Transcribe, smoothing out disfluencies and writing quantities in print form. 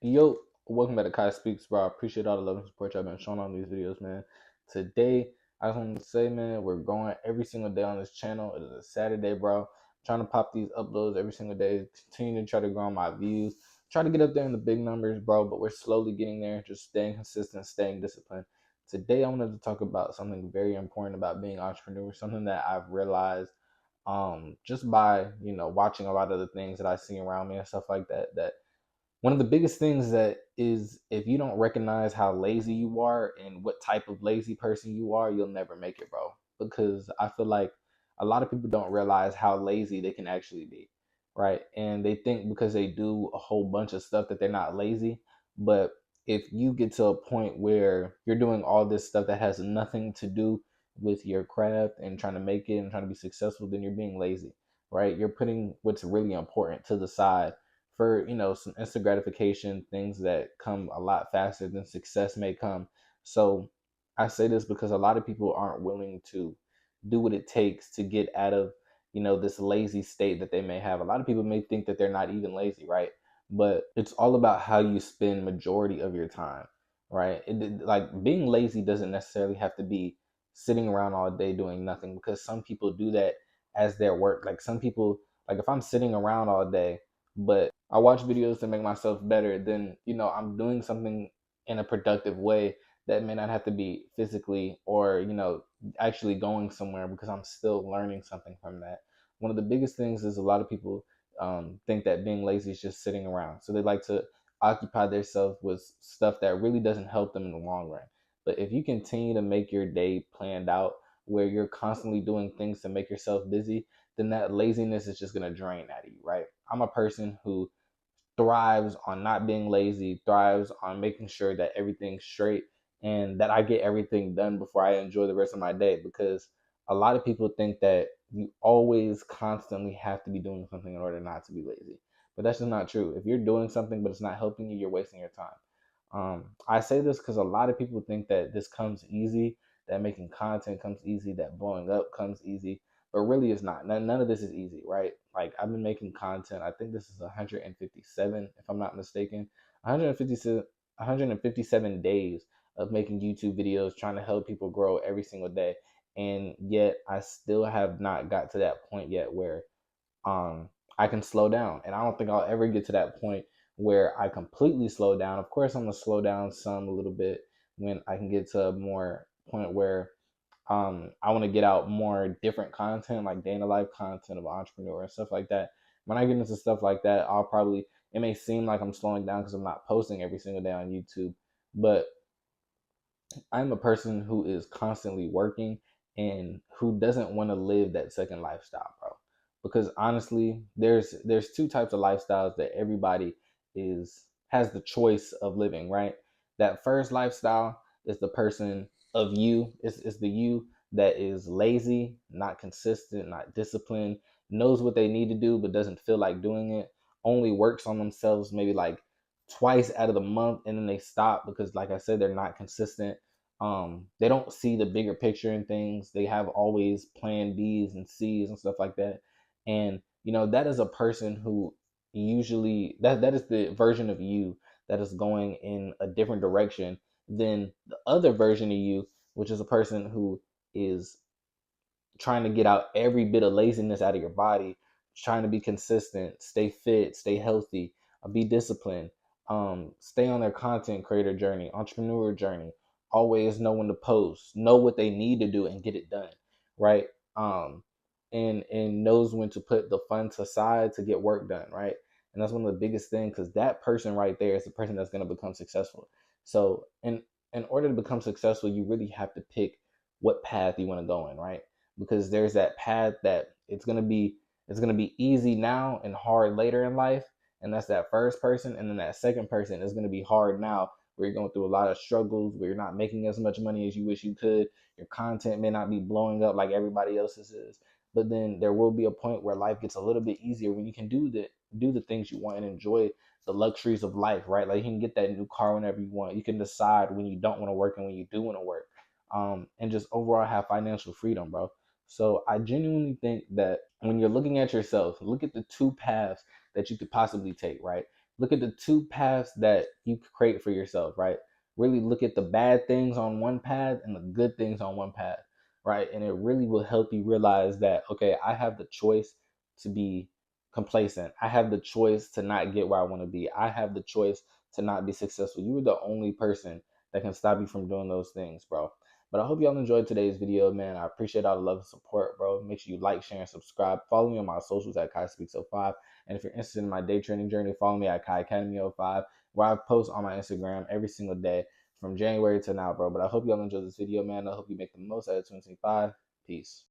Yo, welcome back to Kai Speaks, bro. I appreciate all the love and support y'all been showing on these videos, man. Today, I just want to say, man, we're going every single day on this channel. It is a Saturday, bro. I'm trying to pop these uploads every single day, continue to try to grow my views, try to get up there in the big numbers, bro, but we're slowly getting there, just staying consistent, staying disciplined. Today, I wanted to talk about something very important about being an entrepreneur, something that I've realized just by, watching a lot of the things that I see around me and stuff like that one of the biggest things that is if you don't recognize how lazy you are and what type of lazy person you are, you'll never make it, bro. Because I feel like a lot of people don't realize how lazy they can actually be, right? And they think because they do a whole bunch of stuff that they're not lazy. But if you get to a point where you're doing all this stuff that has nothing to do with your craft and trying to make it and trying to be successful, then you're being lazy, right? You're putting what's really important to the side for some instant gratification, things that come a lot faster than success may come. So I say this because a lot of people aren't willing to do what it takes to get out of this lazy state that they may have. A lot of people may think that they're not even lazy, right? But it's all about how you spend majority of your time, right? Like being lazy doesn't necessarily have to be sitting around all day doing nothing, because some people do that as their work. Like some people, like if I'm sitting around all day but I watch videos to make myself better, then I'm doing something in a productive way that may not have to be physically or actually going somewhere, because I'm still learning something from that. One of the biggest things is a lot of people think that being lazy is just sitting around, so they like to occupy themselves with stuff that really doesn't help them in the long run. But if you continue to make your day planned out, where you're constantly doing things to make yourself busy, then that laziness is just going to drain out of you, right? I'm a person who thrives on not being lazy, thrives on making sure that everything's straight and that I get everything done before I enjoy the rest of my day. Because a lot of people think that you always constantly have to be doing something in order not to be lazy. But that's just not true. If you're doing something but it's not helping you, you're wasting your time. I say this because a lot of people think that this comes easy, that making content comes easy, that blowing up comes easy, but really it's not. None of this is easy, right? Like I've been making content. I think this is 157, if I'm not mistaken. 157, 157 days of making YouTube videos, trying to help people grow every single day, and yet I still have not got to that point yet where um, I can slow down. And I don't think I'll ever get to that point where I completely slow down. Of course, I'm gonna slow down some a little bit when I can get to a more point where I want to get out more different content, like day in the life content of an entrepreneur and stuff like that. When I get into stuff like that, I'll probably, it may seem like I'm slowing down because I'm not posting every single day on YouTube, but I'm a person who is constantly working and who doesn't want to live that second lifestyle, bro. Because honestly, there's two types of lifestyles that everybody is has the choice of living, right? That first lifestyle is the person of you, is the you that is lazy, not consistent, not disciplined, knows what they need to do but doesn't feel like doing it, only works on themselves maybe like twice out of the month and then they stop because like I said, they're not consistent. They don't see the bigger picture in things. They have always plan B's and C's and stuff like that. And that is a person who usually that is the version of you that is going in a different direction than the other version of you, which is a person who is trying to get out every bit of laziness out of your body, trying to be consistent, stay fit, stay healthy, be disciplined, stay on their content creator journey, entrepreneur journey, always know when to post, know what they need to do and get it done, right? Um, and knows when to put the funds aside to get work done, right? And that's one of the biggest things, because that person right there is the person that's going to become successful. So in order to become successful, you really have to pick what path you want to go in, right? Because there's that path that it's gonna be easy now and hard later in life, and that's that first person. And then that second person is gonna be hard now, where you're going through a lot of struggles, where you're not making as much money as you wish you could. Your content may not be blowing up like everybody else's is, but then there will be a point where life gets a little bit easier when you can do the things you want and enjoy the luxuries of life, right? Like you can get that new car whenever you want. You can decide when you don't want to work and when you do want to work, and just overall have financial freedom, bro. So I genuinely think that when you're looking at yourself, look at the two paths that you could possibly take, right? Look at the two paths that you create for yourself, right? Really look at the bad things on one path and the good things on one path, right? And it really will help you realize that, okay, I have the choice to be complacent. I have the choice to not get where I want to be. I have the choice to not be successful. You are the only person that can stop you from doing those things, bro. But I hope y'all enjoyed today's video, man. I appreciate all the love and support, bro. Make sure you like, share, and subscribe. Follow me on my socials at Kai Speaks 05. And if you're interested in my day trading journey, follow me at Kai Academy 05, where I post on my Instagram every single day from January to now, bro. But I hope y'all enjoyed this video, man. I hope you make the most out of 2025. Peace.